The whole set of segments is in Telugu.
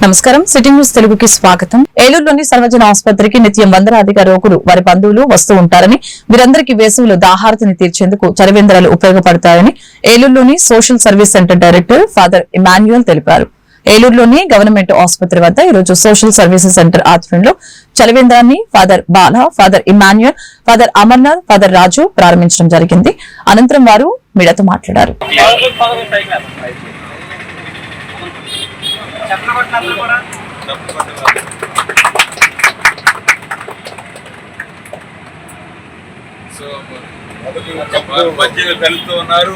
నమస్కారం సిటీ న్యూస్ తెలుగుకి స్వాగతం. ఏలూరులోని సర్వజన ఆసుపత్రికి నిత్యం వందలాదిగా రోగులు వారి బంధువులు వస్తూ ఉంటారని, వీరందరికీ వేసవిలో దాహార్తిని తీర్చేందుకు చలివేంద్రాలు ఉపయోగపడతాయని ఏలూరులోని social service centre director father Emmanuel తెలిపారు. ఏలూరులోని గవర్నమెంట్ ఆసుపత్రి వద్ద ఈరోజు సోషల్ సర్వీసెస్ సెంటర్ ఆధ్వర్యంలో చలివేంద్రాన్ని father Bala, father Emmanuel, father Amarnath, father Raju ప్రారంభించడం జరిగింది. అనంతరం వారు మీడియాతో మాట్లాడారు. మధ్యలో కలుపుతూ ఉన్నారు.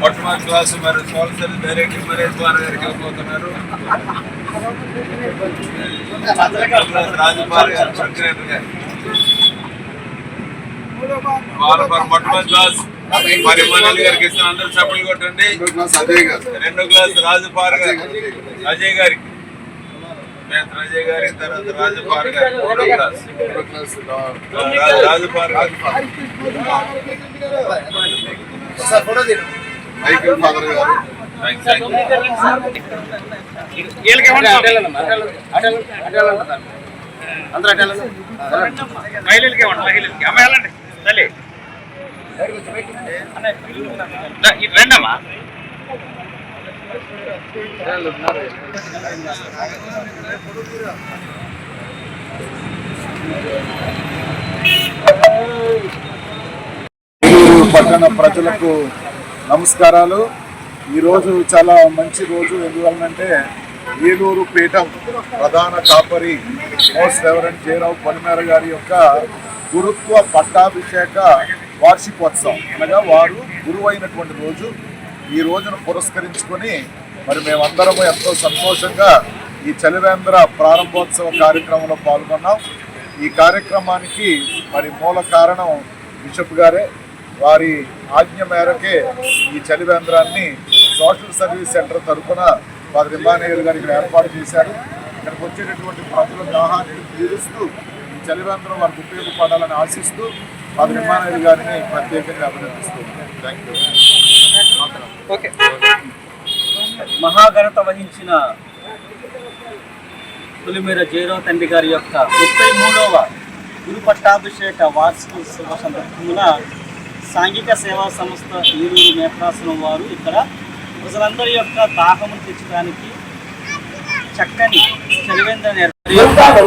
మొట్టమొదటి క్లాసు మరి సోషల్ డైరెక్టర్ మరి గారికి వెళ్ళిపోతున్నారు. రాజుపాల్ గారు సెక్రటరీ గారు మొట్టమొదటి క్లాస్ మరి మనల్ గారికి ఇస్తాను. అందరూ చప్పట్లు కొట్టండి. రెండో క్లాస్ రాజుపాల్ గారు అజయ్ గారికి, అజయ్ గారికి తర్వాత రాజుపాల్ గారు మూడో క్లాస్ రాజుపాల్ గారు రండమ్మా. పట్టణ ప్రజలకు నమస్కారాలు. ఈరోజు చాలా మంచి రోజు. ఎందువలనంటే ఏలూరు పీఠం ప్రధాన కాపరి మోస్ట్ రెవరెండ్ జయరావు పొలిమేర గారి యొక్క గురుత్వ పట్టాభిషేక వార్షికోత్సవం, అనగా వారు గురువు అయినటువంటి రోజు. ఈ రోజును పురస్కరించుకొని మరి మేమందరము ఎంతో సంతోషంగా ఈ చలివేంద్ర ప్రారంభోత్సవ కార్యక్రమంలో పాల్గొన్నాం. ఈ కార్యక్రమానికి మరి మూల కారణం బిషప్ గారే. వారి ఆజ్ఞ మేరకే ఈ చలివేంద్రాన్ని సోషల్ సర్వీస్ సెంటర్ తరఫున ఫాదర్ ఇమాన్యుయల్ గారు ఇక్కడ ఏర్పాటు చేశారు. ఇక్కడికి వచ్చేటటువంటి ప్రజల దాహాన్ని తీరుస్తూ ఈ చలివేంద్రం వారికి ఉపయోగపడాలని ఆశిస్తూ ఫాదర్ ఇమాన్యుయల్ గారిని ప్రత్యేకంగా అభినందిస్తున్నాను. Thank you. మహాఘనత వహించిన పొలిమేర జయరావు తండ్రి గారి యొక్క 33వ గురు పట్టాభిషేక వార్షికోత్సవ సందర్భమున సాంఘిక సేవా సంస్థ ఏలూరు మేత్రాసనం వారు ఇక్కడ ప్రజలందరి యొక్క దాహము తీర్చడానికి చక్కని చలివేంద్రాన్ని ఏర్పాటు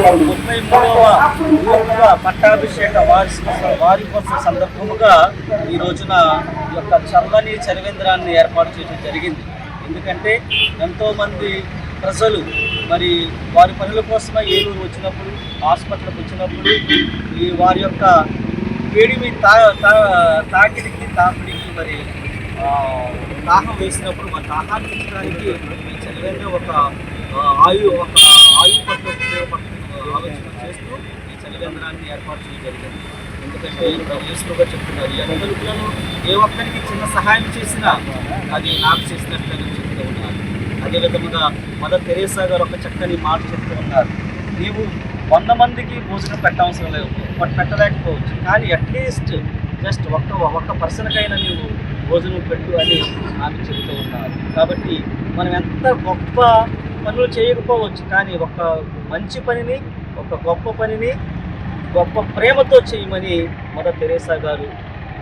33వ పట్టాభిషేక వార్షికోత్సవ సందర్భముగా ఈ రోజున యొక్క చల్లని చలివేంద్రాన్ని ఏర్పాటు చేయడం జరిగింది. ఎందుకంటే ఎంతోమంది ప్రజలు మరి వారి పనుల కోసమై ఏలూరు వచ్చినప్పుడు, హాస్పిటల్కి వచ్చినప్పుడు ఈ వారి యొక్క వేడిమి తాకిడికి మరి దాహం వేసినప్పుడు మరి దాహాన్ని తీర్చడానికి ఈ చలివేంద్రం ఒక ఆయు పట్ల ఉపయోగపడుతున్న ఆలోచన చేస్తూ ఈ చలివేంద్రాన్ని ఏర్పాటు చేయడం జరిగింది. ఎందుకంటే యేసుగా చెప్తున్నారు, ఈ అందరిలో ఏ ఒక్కరికి చిన్న సహాయం చేసినా అది నాకు చేసినట్లుగా చెప్తూ ఉన్నారు. అదేవిధంగా మదర్ తెరేసా గారు ఒక చక్కని మాట చెప్తూ ఉన్నారు, నీవు 100 మందికి భోజనం పెట్టవసరం లేదు, పెట్టలేకపోవచ్చు, కానీ అట్లీస్ట్ జస్ట్ ఒక్క పర్సన్కైనా నీవు భోజనం పెట్టు అని ఆమె చెప్తూ ఉన్నారు. కాబట్టి మనం ఎంత గొప్ప పనులు చేయకపోవచ్చు, కానీ ఒక మంచి పనిని, ఒక గొప్ప పనిని గొప్ప ప్రేమతో చేయమని మదర్ తెరేసా గారు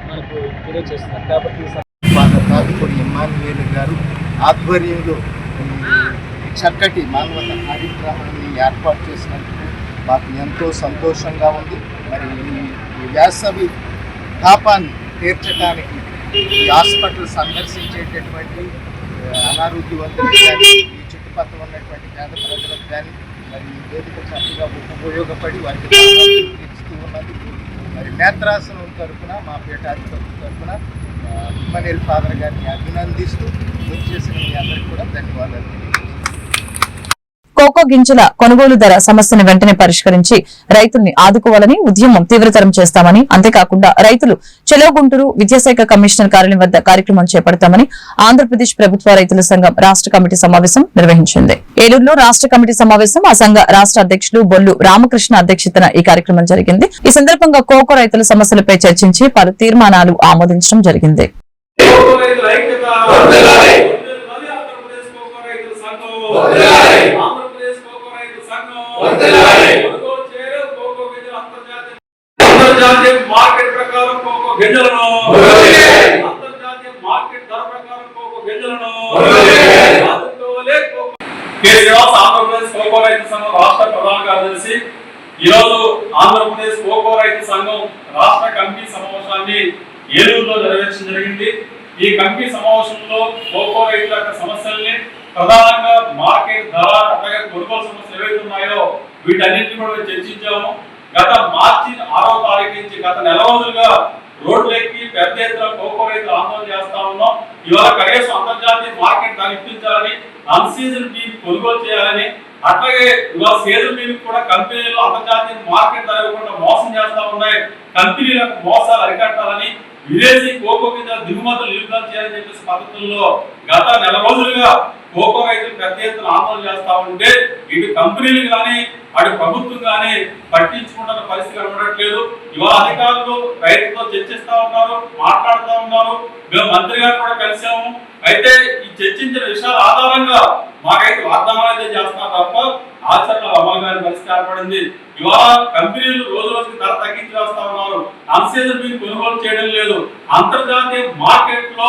మనకు తెలియజేస్తున్నారు. కాబట్టి ఫాదర్ ఇమాన్యుయల్ గారు ఆధ్వర్యంలో చక్కటి మానవత కార్యక్రమాన్ని ఏర్పాటు చేసినందుకు మాకు ఎంతో సంతోషంగా ఉంది. మరి ఈ వేసవి తాపాన్ని తీర్చడానికి ఈ హాస్పిటల్ సందర్శించేటటువంటి అనారోగ్యవంతులకు కానీ, ఈ చుట్టుపక్కల ఉన్నటువంటి పేద ప్రజలకు కానీ మరి ఈ వేదిక చక్కగా ఉపయోగపడి వారికి తీర్చుతూ ఉన్నందుకు మరి నేత్రాసనం తరఫున, మా పీఠాధిపతి తరఫున ఇమాన్యుయల్ ఫాదర్ గారిని అభినందిస్తూ చేసిన మీ అందరికీ కూడా ధన్యవాదాలు. కోకో గింజల కొనుగోలు ధర సమస్యను వెంటనే పరిష్కరించి రైతుల్ని ఆదుకోవాలని ఉద్యమం తీవ్రతరం చేస్తామని, అంతేకాకుండా రైతులు చెలో గుంటూరు విద్యాశాఖ కమిషనర్ కార్యాలయం వద్ద కార్యక్రమం చేపడతామని ఆంధ్రప్రదేశ్ ప్రభుత్వ రైతుల సంఘం రాష్ట కమిటీ సమావేశం నిర్వహించింది. ఏలూరులో రాష్ట కమిటీ సమావేశం ఆ సంఘ రాష్ట అధ్యక్షులు బొల్లు రామకృష్ణ అధ్యక్షతన ఈ కార్యక్రమం జరిగింది. ఈ సందర్భంగా కోకో రైతుల సమస్యలపై చర్చించి పలు తీర్మానాలు ఆమోదించడం జరిగింది. ఆంధ్రప్రదేశ్ కొనుగోలు చేయడం కోకో గింజల అంతర్జాతీయ మార్కెట్ ప్రకారం కోకో గింజలను, అంతర్జాతీయ మార్కెట్ ధర ప్రకారం కోకో గింజలను అందుకోలే. ఆంధ్రప్రదేశ్ కోకో రైతు సంఘం రాష్ట్ర ప్రధాన కార్యదర్శి ఈరోజు ఆంధ్రప్రదేశ్ కోకో రైతు సంఘం రాష్ట్ర కమిటీ సమావేశాన్ని ఏలూరులో నిర్వహించడం జరిగింది. ఈ కమిటీ సమావేశంలో కోకో రైతుల యొక్క సమస్యల్ని, ప్రధానంగా మార్కెట్ ధర, అట్లాగే కొనుగోలు సమస్యలు ఏవైతే ఉన్నాయో వీటన్నింటినీ కూడా చర్చించాము. గత మార్చి 6వ తారీఖు నుంచి గత నెల రోజులుగా రోడ్లెక్కి పెద్ద ఎత్తున కోకో రైతులు ఆందోళన చేస్తా ఉన్నాం. ఇవాళ కనీసం అంతర్జాతీయ మార్కెట్ ధర ఇప్పించాలని, అన్ సీజన్ బీఫ్ కొనుగోలు చేయాలని, అట్లాగే ఇవాళ సీజన్ బీఫ్ కూడా కంపెనీలు అంతర్జాతీయ మార్కెట్ ధర ఇవ్వకుండా మోసం చేస్తా ఉన్నాయి. కంపెనీలకు మోసాలు అరికట్టాలని, విదేశీ కోకో గింజల దిగుమతులు నిలుపుదల చేయాలని చెప్పేసి పద్ధతుల్లో గత నెల రోజులుగా కోకో రైతులు పెద్ద ఎత్తున ఆందోళన చేస్తా ఉంటే ఇటు కంపెనీలు కానీ అటు ప్రభుత్వం కానీ పట్టించుకుంటున్న పరిస్థితి కనబడట్లేదు. ఇవాళ అధికారులు రైతులతో చర్చిస్తా ఉన్నారు, మాట్లాడుతూ ఉన్నారు. మేము మంత్రి గారు కూడా కలిసాము. అయితే ఈ చర్చించిన విషయాల ఆధారంగా మాకైతే వాగ్దానాలు అయితే చేస్తున్నారు తప్ప ఆచరణ అమలు కాని పరిస్థితి ఏర్పడింది. ఇవాళ కంపెనీలు రోజు రోజుకి ధర తగ్గించి వేస్తా ఉన్నారు. అన్సీజన్ బీఫ్ కొనుగోలు చేయడం లేదు. అంతర్జాతీయ మార్కెట్ లో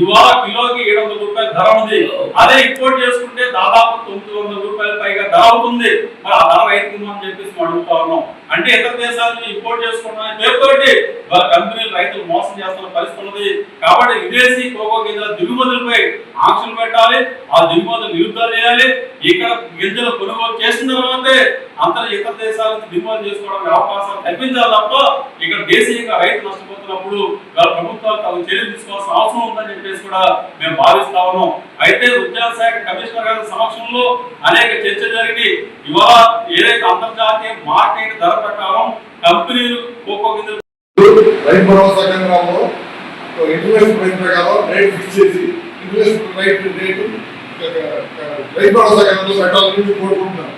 ఇవాళ కిలోకి 700 రూపాయల ధర ఉంది. అదే ఇంపోర్ట్ చేసుకుంటే దాదాపు 900 రూపాయల పైగా ధర అవుతుంది. మరి ఆ ధర రైతులు అని చెప్పేసి అడుగుతా ఉన్నాం. అంటే ఇతర దేశాల నుంచి ఇంపోర్ట్ చేసుకుంటున్న పేరుతోటి వాళ్ళ కంపెనీలు రైతులు మోసం చేస్తున్న పరిస్థితి ఉన్నది. కాబట్టి విదేశీ కోకో గింజల దిగుమతులపై ఆంక్షలు పెట్టాలి, ఆ దిగుమతులు నిలుపుదల చేయాలి. ఇక్కడ గింజలు కొనుగోలు చేసిన తర్వాతే ఇతర దేశాల నుంచి దిగుమతి చేసుకోవడానికి అవకాశాలు కల్పించాలి తప్ప ఇక్కడ దేశీయంగా రైతు నష్టపోతున్నప్పుడు వాళ్ళ ప్రభుత్వాలు తగు చర్యలు తీసుకోవాల్సిన అవసరం ఉందని చెప్పేసి కూడా మేము భావిస్తా ఉన్నాం. అయితే ఉద్యాన శాఖ కమిషనర్ గారి సమక్షంలో అనేక చర్చలు జరిగి ఇవాళ ఏదైతే అంతర్జాతీయ మార్కెట్ ధర ప్రకారం కంపెనీలు కోకో గింజలు రైతు భరోసా కేంద్రాల్లో ఇంటర్నేషనల్ రేట్ ప్రకారం రేట్ ఫిక్స్ చేసి ఇంటర్నేషనల్ రేటు రైతు భరోసా కేంద్రంలో పెట్టాలని కోరుకుంటున్నాను.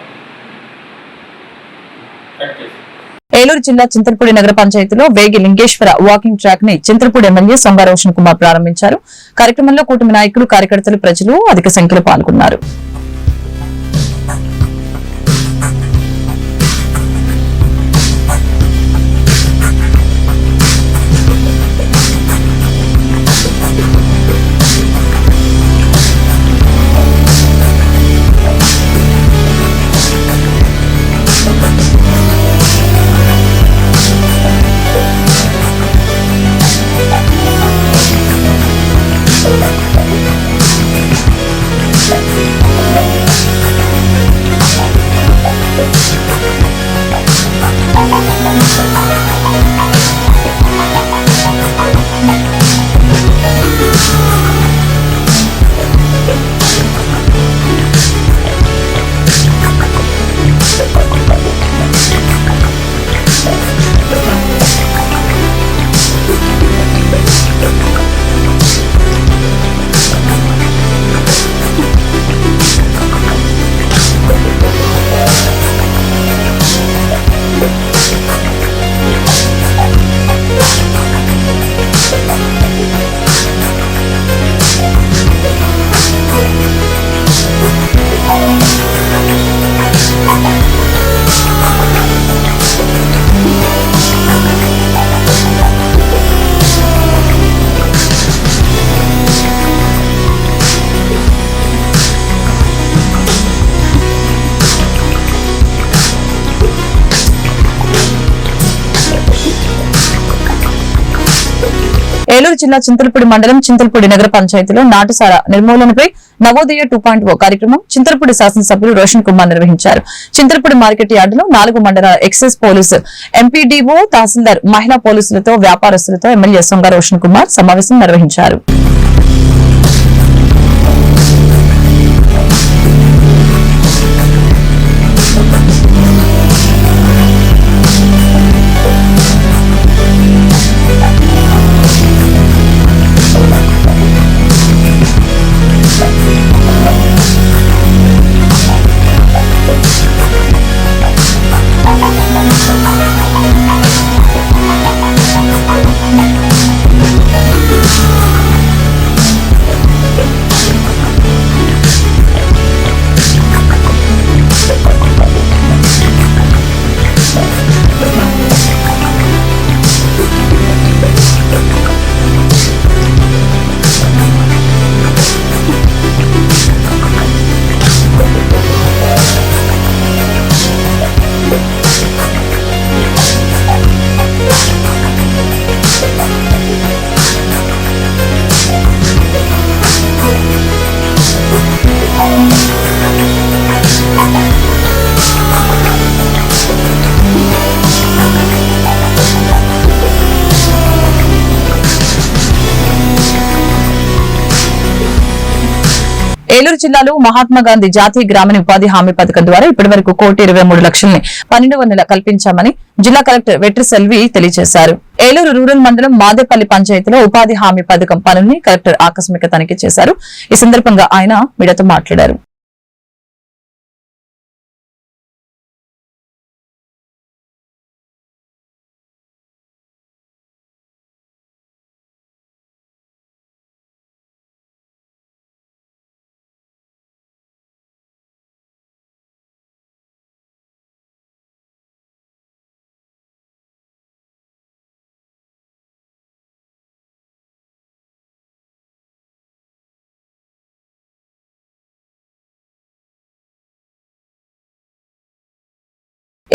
ఏలూరు జిల్లా చింతలపూడి నగర పంచాయతీలో వేగి లింగేశ్వర వాకింగ్ ట్రాక్ ని చింతలపూడి ఎమ్మెల్యే సొంగ రోషన్ కుమార్ ప్రారంభించారు. కార్యక్రమంలో కూటమి నాయకులు, కార్యకర్తలు, ప్రజలు అధిక సంఖ్యలో పాల్గొన్నారు. ఏలూరు జిల్లా చింతలపూడి మండలం చింతలపూడి నగర పంచాయతీలో నాటుసార నిర్మూలనపై నవోదయ 2.0 కార్యక్రమం చింతలపూడి శాసనసభ్యులు రోషన్ కుమార్ నిర్వహించారు. చింతలపూడి మార్కెట్ యార్డులో 4 మండల ఎక్సైజ్ పోలీసు, ఎంపీడీఓ, తహసీల్దార్, మహిళా పోలీసులతో, వ్యాపారస్తులతో ఎమ్మెల్యే సొంగ రోషన్ కుమార్ సమావేశం నిర్వహించారు. ఏలూరు జిల్లాలో మహాత్మా గాంధీ జాతీయ గ్రామీణ ఉపాధి హామీ పథకం ద్వారా ఇప్పటివరకు 1,23,00,000ని 12వ నెల కల్పించామని జిల్లా కలెక్టర్ వెట్రి సెల్వి తెలియజేశారు. ఏలూరు రూరల్ మండలం మాదేపల్లి పంచాయతీలో ఉపాధి హామీ పథకం పనుల్ని కలెక్టర్ ఆకస్మిక తనిఖీ చేశారు. ఈ సందర్భంగా ఆయన మీడియాతో మాట్లాడారు.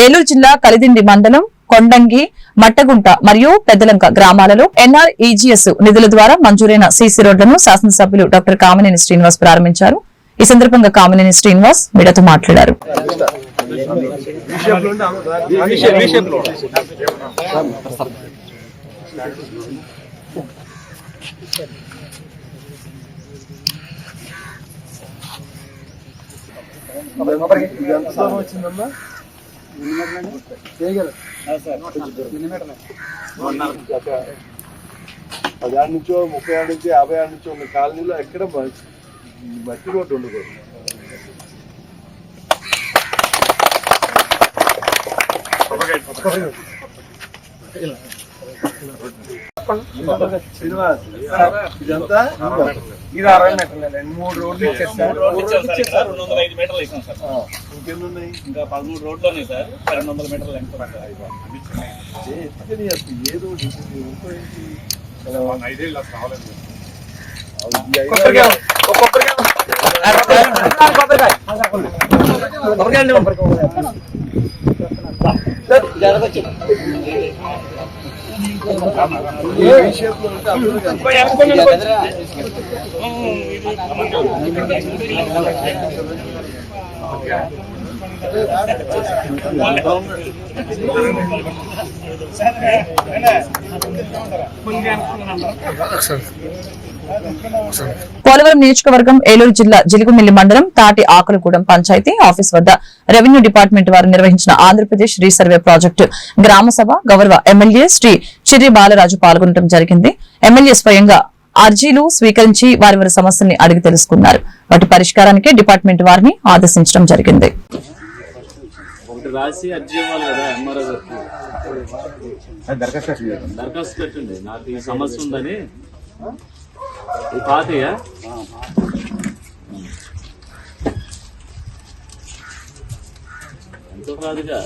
ఏలూరు జిల్లా కలిదిండి మండలం కొండంగి, మట్టగుంట మరియు పెద్దలంక గ్రామాలలో NREGS నిధుల ద్వారా మంజూరైన సీసీ రోడ్లను శాసనసభ్యులు డాక్టర్ కామినేని శ్రీనివాస్ ప్రారంభించారు. ఈ సందర్భంగా కామినేని శ్రీనివాస్ మీడియాతో మాట్లాడారు. పదాడు నుంచో 36 నుంచి 56 నుంచి ఉన్న కాలనీలో ఎక్కడ మట్టి రోడ్డు ఉండకూడదు. శ్రీనివాస్ ఇదంతా ఇది 60 మీటర్లు 3 రోడ్లు ఇచ్చేస్తారు. 205 మీటర్లు వేసాం సార్. ఇంకెన్ని ఉన్నాయి? ఇంకా 13 రోడ్లు ఉన్నాయి సార్. 200 మీటర్లు ఎంత ఏదో పోలవరం నియోజకవర్గం ఏలూరు జిల్లా జిలుగుమిల్లి మండలం తాటి ఆకులగూడెం పంచాయతీ ఆఫీస్ వద్ద రెవెన్యూ డిపార్ట్మెంట్ వారు నిర్వహించిన ఆంధ్రప్రదేశ్ రీసర్వే ప్రాజెక్టు గ్రామసభ గౌరవ ఎమ్మెల్యే శ్రీ చిర్రి బాలరాజు పాల్గొనడం జరిగింది. ఎమ్మెల్యే స్వయంగా అర్జీలు స్వీకరించి వారి సమస్యల్ని అడిగి తెలుసుకున్నారు. వాటి పరిష్కారానికి డిపార్ట్మెంట్ వారిని ఆదేశించడం జరిగింది. రాసి అర్జీ ఇవ్వాలి కదా ఎంఆర్ఓ గారికి, దరఖాస్తు పెట్టండి. నాకు ఈ సమస్య ఉందని. ఈ పాతయా ఎంతో కాదుగా.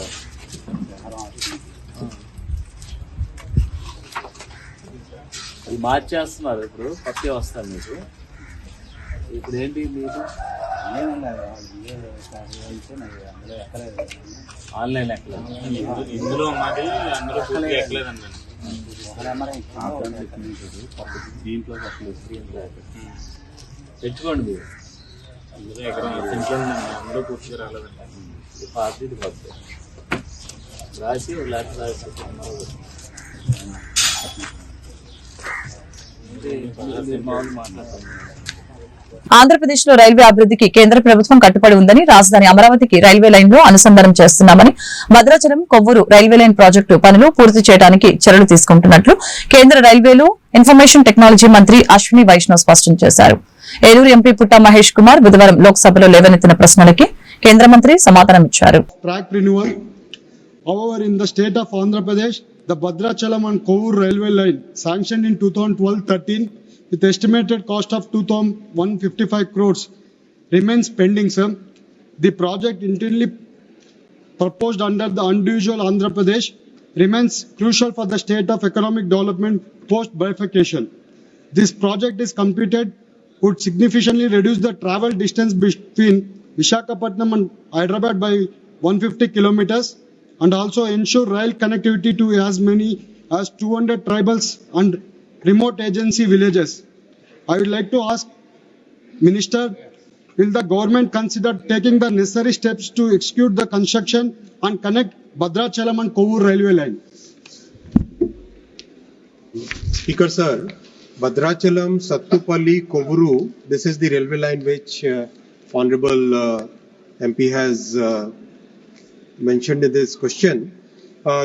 అది మార్చేస్తున్నారు. ఇప్పుడు పత్తి వస్తాను మీకు. ఇప్పుడు ఏంటి మీకు ఆన్లైన్ ఎక్కలేదు. ఇందులో మాది అందరూ పూర్తి ఎక్కలేదండి. దీంట్లో తెచ్చుకోండి మీరు. అందులో ఎక్కడ అందరూ పూర్తిగా రాలేదండి. పార్టీ ఇది పడుతుంది రాసి లేకపోతే రాసి మామూలు మాట్లాడతాను. ఆంధ్రప్రదేశ్ లో రైల్వే అభివృద్ధికి కేంద్ర ప్రభుత్వం కట్టుబడి ఉందని, రాజధాని అమరావతికి రైల్వే లైన్ లో అనుసంధానం చేస్తున్నామని, Bhadrachalam Kovvur railway line project పనులు పూర్తి చేయడానికి చర్యలు తీసుకుంటున్నట్లు కేంద్ర రైల్వేలు ఇన్ఫర్మేషన్ టెక్నాలజీ మంత్రి అశ్విని వైష్ణవ్ స్పష్టం చేశారు. ఏలూరు ఎంపీ పుట్టా మహేష్ కుమార్ బుధవారం లోక్సభలో లేవనెత్తిన ప్రశ్నలకి కేంద్ర మంత్రి సమాధానమిచ్చారు. However, in the state of Andhra Pradesh, the Bhadrachalam and Kovur railway line sanctioned in 2012-13 with estimated cost of 2,155 crores remains pending, sir. The project internally proposed under the unusual Andhra Pradesh remains crucial for the state of economic development post bifurcation. This project is completed would significantly reduce the travel distance between Visakhapatnam and Hyderabad by 150 kilometers and also ensure rail connectivity to as many as 200 tribals and remote agency villages. I would like to ask Minister, will the government consider taking the necessary steps to execute the construction and connect Bhadrachalam and Kovur railway line? Speaker sir, Bhadrachalam, Sattupalli, Kovuru. This is the railway line which Honorable MP has mentioned in this question.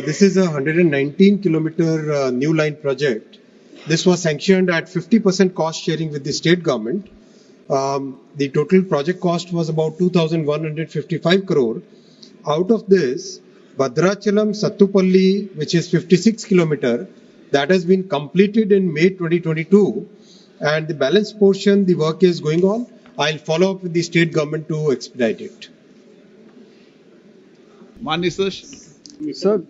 This is a 119 kilometer new line project. This was sanctioned at 50% cost sharing with the state government. The total project cost was about 2,155 crore. Out of this, Bhadrachalam, Sattupalli, which is 56 kilometer, that has been completed in May 2022, and the balance portion, the work is going on. I'll follow up with the state government to expedite it. Sir,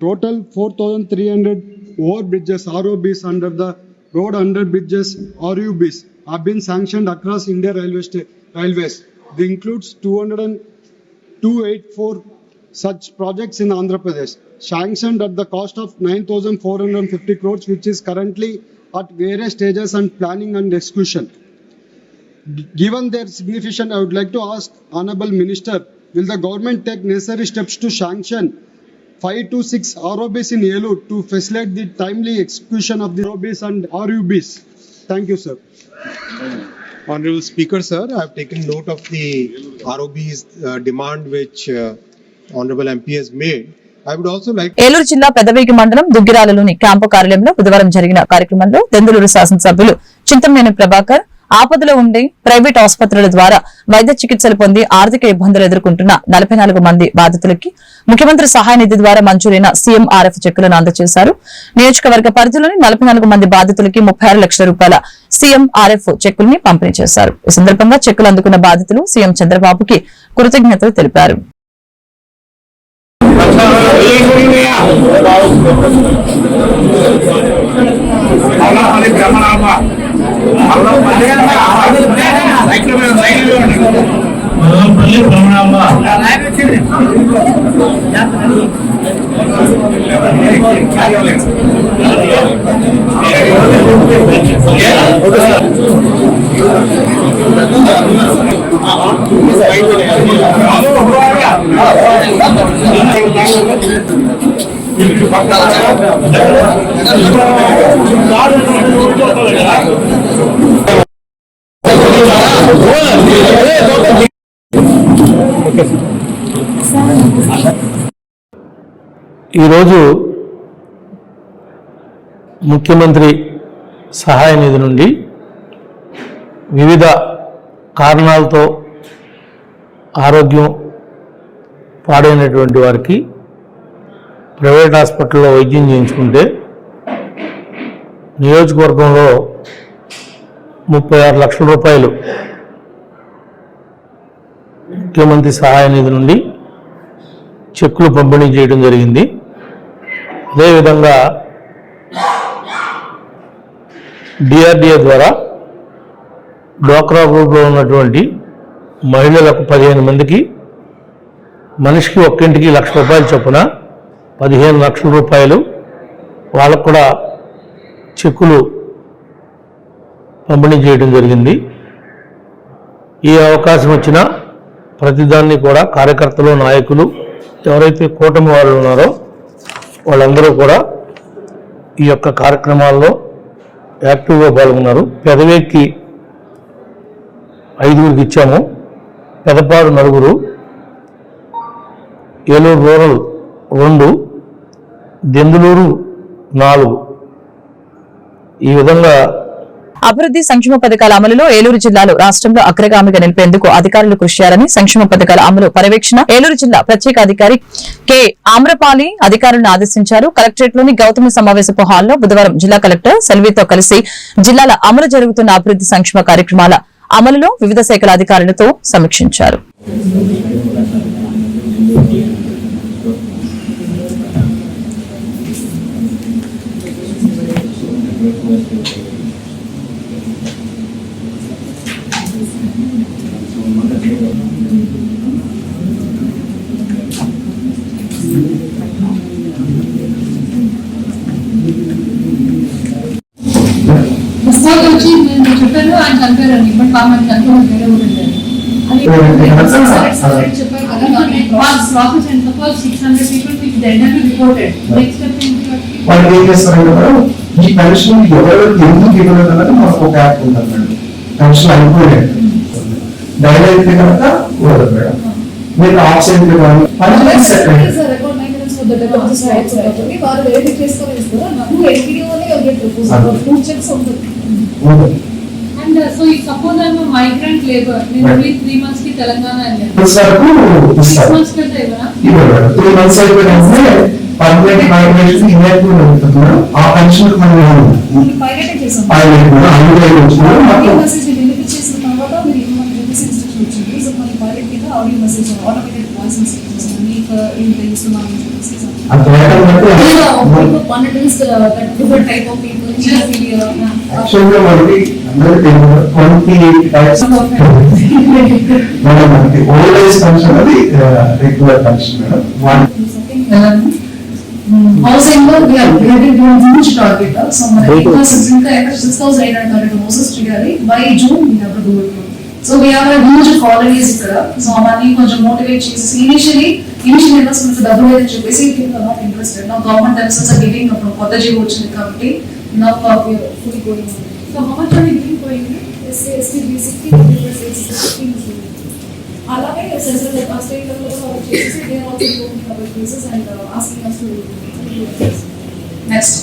total 4,300 overbridges, ROBs under the road under bridges, RUBs have been sanctioned across India railways. This includes 284 such projects in Andhra Pradesh, sanctioned at the cost of 9,450 crores, which is currently at various stages and planning and execution. Given their significance, I would like to ask Honorable Minister, will the government take necessary steps to sanction 5 to 6 ROBs in Elur to facilitate the timely execution of the ROBs and RUBs? Thank you, sir. Honorable Speaker, sir, I have taken note of the ROB's demand which Honorable MP has made. I would also like Eluru జిల్లా పెదవేగి మండలం దుగ్గిరాలలోని క్యాంపు కార్యాలయంలో బుధవారం జరిగిన కార్యక్రమంలో దెందులూరు శాసనసభ్యులు చింతమనేని ప్రభాకర్ ఆపదలో ఉండే ప్రైవేట్ ఆసుపత్రుల ద్వారా వైద్య చికిత్సలు పొంది ఆర్థిక ఇబ్బందులు ఎదుర్కొంటున్న 44 మంది బాధితులకి ముఖ్యమంత్రి సహాయ నిధి ద్వారా మంజూరైన CMRF చెక్కులను అందజేశారు. నియోజకవర్గ పరిధిలోని 44 మంది బాధితులకి 36 లక్షల రూపాయల CMRF చెక్కుల్ని పంపిణీ చేశారు. ఈ సందర్భంగా చెక్కులు అందుకున్న బాధితులు సీఎం చంద్రబాబుకి కృతజ్ఞతలు తెలిపారు. ఈరోజు ముఖ్యమంత్రి సహాయ నిధి నుండి వివిధ కారణాలతో ఆరోగ్యం పాడైనటువంటి వారికి ప్రైవేట్ హాస్పిటల్లో వైద్యం చేయించుకుంటే నియోజకవర్గంలో 36 లక్షల రూపాయలు ముఖ్యమంత్రి సహాయ నిధి నుండి చెక్కులు పంపిణీ చేయడం జరిగింది. అదేవిధంగా DRDA ద్వారా డ్వాక్రా గ్రూప్లో ఉన్నటువంటి మహిళలకు 15 మందికి మనిషికి ఒక్కింటికి 1 లక్ష రూపాయలు చొప్పున 15 లక్షల రూపాయలు వాళ్ళకు కూడా చెక్కులు పంపిణీ చేయడం జరిగింది. ఈ అవకాశం వచ్చినా ప్రతిదాన్ని కూడా కార్యకర్తలు నాయకులు ఎవరైతే కూటమి వాళ్ళు ఉన్నారో వాళ్ళందరూ కూడా ఈ యొక్క కార్యక్రమాల్లో యాక్టివ్గా పాల్గొన్నారు. పెదవేకి 5గురికి ఇచ్చాము, పెదపాడు 4, ఏలూరు రూరల్ 2, దెందులూరు 4. ఈ విధంగా అభివృద్ధి సంక్షేమ పథకాల అమలులో ఏలూరు జిల్లాలో రాష్ట్రంలో అగ్రగామిగా నిలిపేందుకు అధికారులు కృషి చేయాలని సంక్షేమ పథకాల అమలు పర్యవేక్షణ ఏలూరు జిల్లా ప్రత్యేక అధికారి కె ఆమ్రపాలి అధికారులను ఆదేశించారు. కలెక్టరేట్ లోని గౌతమి సమావేశపు హాల్లో బుధవారం జిల్లా కలెక్టర్ సెల్వితో కలిసి జిల్లాల అమలు జరుగుతున్న అభివృద్ధి సంక్షేమ కార్యక్రమాల అమలులో వివిధ శాఖల అధికారులతో సమీక్షించారు. వచ్చి నేను చెప్పాను ఆయన చనిపోయారని, బట్ మాకు చనిపోవడం వేరే ఊరండి. అది చెప్పారు కదా process and suppose 600 people which the NMP reported. Next step ఏంటి? ఈ పెన్షన్ ఎవరెవరికి ఎందుకు ఇవ్వలేదు అన్నది మాకు ఒక యాప్ ఉంటుంది మేడం. పెన్షన్ అయిపోలేదు డైరీ అయితే కనుక ఇవ్వదు మేడం. మీరు option And so if suppose I'm a migrant labor, నేను only 3 months కి తెలంగాణ వెళ్ళాను. 6 months కి ఇవ్వరా? ఇవ్వరు. 3 months అయిపోయినంటే పర్మనెంట్ మైగ్రేషన్ ఇన్యాక్టివ్ అవుతుంది మేడం. ఆ పెన్షన్ మనం పైలట్ చేసాం. పైలట్ కూడా అందులో వచ్చినారు. ఆడియో మెసేజ్ డెలివరీ చేసిన తర్వాత మీరు ఇన్ఫర్మేషన్ ఇన్స్ట్రక్షన్ వచ్చింది. సో మన పైలట్ కింద audio message automated voice instruction మీకు ఏం తెలుస్తున్నాను ఆ తేడా బట్టి type of people యాక్చువల్గా మనకి అందరికీ 28 టైప్స్ మేడం. మనకి ఓల్డ్ ఏజ్ పెన్షన్ అది regular pension madam. housing we are getting to a huge target, so my because it's in 6800 target houses చేయాలి by June we have to do it. So we have a huge colonies ఇక్కడ, so అవన్నీ కొంచెం మోటివేట్ చేసి ఇనిషియల్ ఇన్వెస్ట్మెంట్స్ డబ్బులు అయితే చెప్పేసి people are not interested. Now government themselves are giving up కొత్త జీవో వచ్చింది కాబట్టి now we are fully going on. So how much are we giving for you? SC BC అలాగే సెంట్రల్ స్టేట్ లెవెల్ లో చేసి they are also going about cases and asking us to next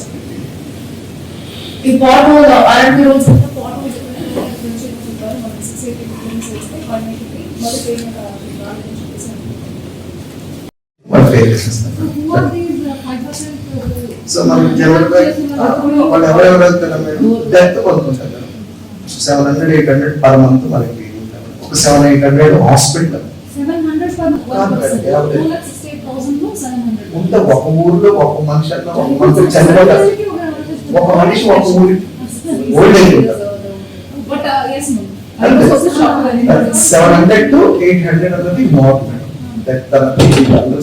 ఈ పార్ట్ హోల్ ఆర్ఎంపీ రూల్స్ అంతా పార్ట్ హోల్ చెప్పారు మనం 680 కిలోమీటర్స్ చేస్తే పర్మిట్కి మరి పేమెంట్ రావాలని చెప్పేసి వాళ్ళు పే చేసేస్తారు. సో మనకి జనరల్గా వాళ్ళు ఎవరెవరు వెళ్తారా మేడం, డెత్ కొనుక్కుంటారు మేడం. 700-800 పర్ మంత్ మనకి ఒక 700-800 హాస్పిటల్ ఉంటే ఒక ఊర్లో ఒక మనిషి అన్న ఒక మనిషి చనిపోతారు. ఒక మనిషి ఒక ఊరి ఓల్డ్ ఏజ్ ఉంటారు. 700 to 800 అన్నది మోర్ మేడం. డెత్ అన్నది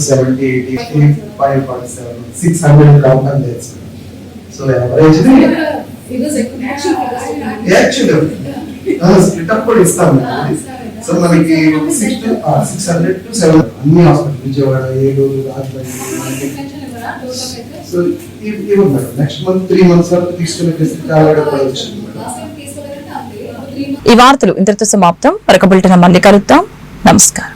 70, 80, 85, 600 కాకుండా తెలుసు. సో ఎవరేజ్ యాక్చువల్గా స్ప్లిట్ అప్ కూడా ఇస్తాం. సో మనకి 600 to 700 అన్ని హాస్పిటల్ విజయవాడ, ఏలూరు, రాజమండ్రి. సో ఇవ్వండి మేడం. నెక్స్ట్ మంత్ 3 months వరకు తీసుకునే చాలా వచ్చింది మేడం. ఈ వార్తలు ఇంతటితో సమాప్తం. మరొక బులెటిన్ మళ్ళీ కలుద్దాం. నమస్కారం.